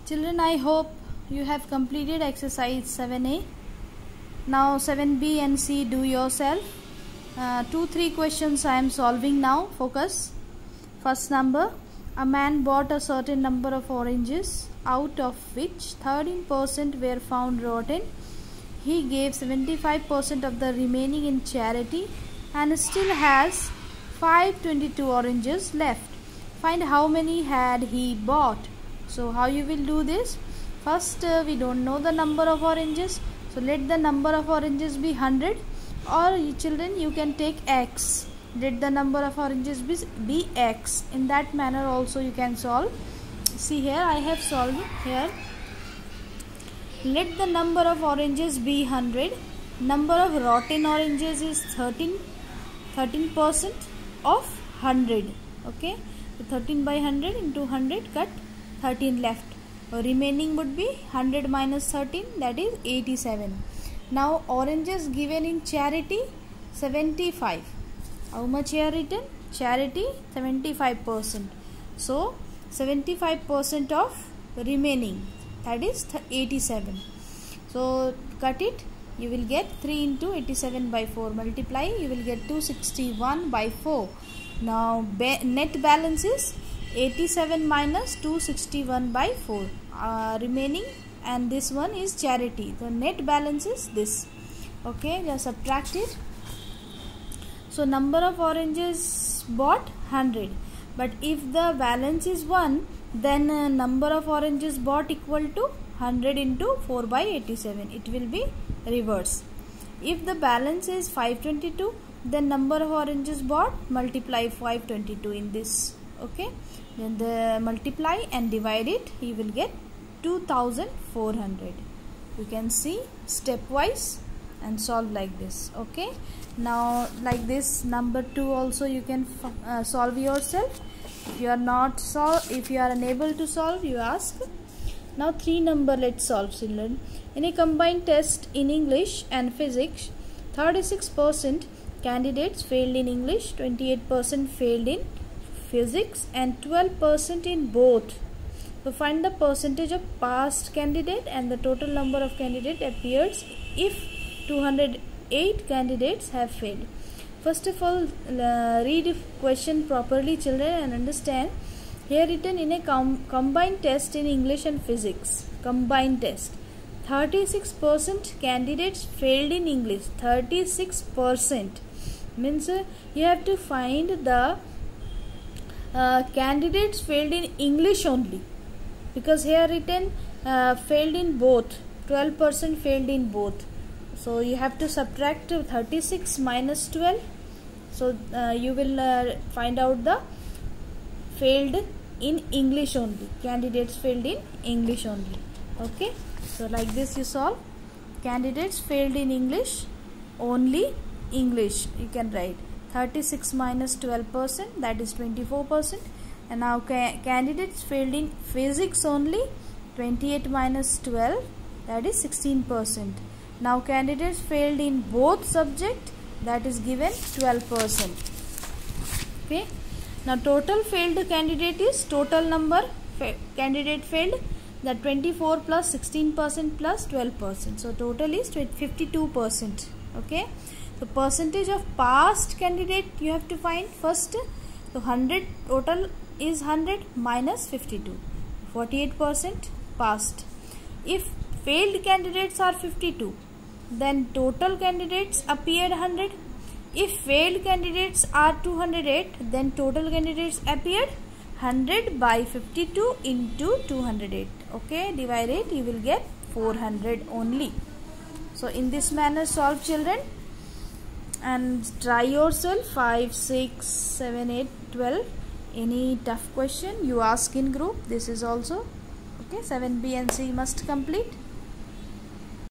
Children, I hope you have completed exercise 7A. Now 7B and C do yourself. 2-3 questions I am solving now. Focus. First number. A man bought a certain number of oranges, out of which 13% were found rotten. He gave 75% of the remaining in charity and still has 522 oranges left. Find how many had he bought. So how you will do this? First we don't know the number of oranges, so let the number of oranges be 100, or children you can take x. Let the number of oranges be x. In that manner also you can solve. See here I have solved here. Let the number of oranges be 100. Number of rotten oranges is 13% of 100. Okay, so 13 by 100 into 100, cut 13 left. Remaining would be 100 minus 13, that is 87. Now oranges given in charity 75. How much here written? Charity 75%. So 75% of remaining, that is 87. So cut it, you will get 3 into 87 by 4. Multiply, you will get 261 by 4. Now net balance is 87 minus 261 by 4. Remaining, and this one is charity. The net balance is this. Okay, just subtract it. So number of oranges bought 100. But if the balance is 1, then number of oranges bought equal to 100 into 4 by 87. It will be reverse. If the balance is 522, then number of oranges bought multiply 522 in this. Okay, then the multiply and divide it, you will get 2400. You can see stepwise and solve like this. Okay, now like this number 2 also you can solve yourself. If you are unable to solve, you ask. Now 3 number, let's solve, children. In a combined test in English and physics, 36% candidates failed in English, 28% failed in physics, and 12% in both. So find the percentage of passed candidate and the total number of candidate appears if 208 candidates have failed. First of all, read question properly, children, and understand. Here written in a combined test in English and physics. Combined test. 36% candidates failed in English. 36% means you have to find the candidates failed in English only, because here written failed in both. 12% failed in both. So you have to subtract 36 minus 12. So you will find out the failed in English only. Candidates failed in English only. Okay. So like this you solve. Candidates failed in English only. English you can write 36 minus 12%, that is 24%. And now candidates failed in physics only, 28 minus 12, that is 16%. Now candidates failed in both subject, that is given 12%. Okay. Now total failed candidate is total number candidate failed, that 24 plus 16% plus 12%. So total is 52%. Okay. So percentage of passed candidate you have to find first. So 100 total is 100 minus 52. 48% passed. If failed candidates are 52, then total candidates appeared 100. If failed candidates are 208, then total candidates appeared 100 by 52 into 208. Okay, divide it, you will get 400 only. So in this manner solve, children, and try yourself. 5, 6, 7, 8, 12. Any tough question you ask in group. This is also okay. 7B and C must complete.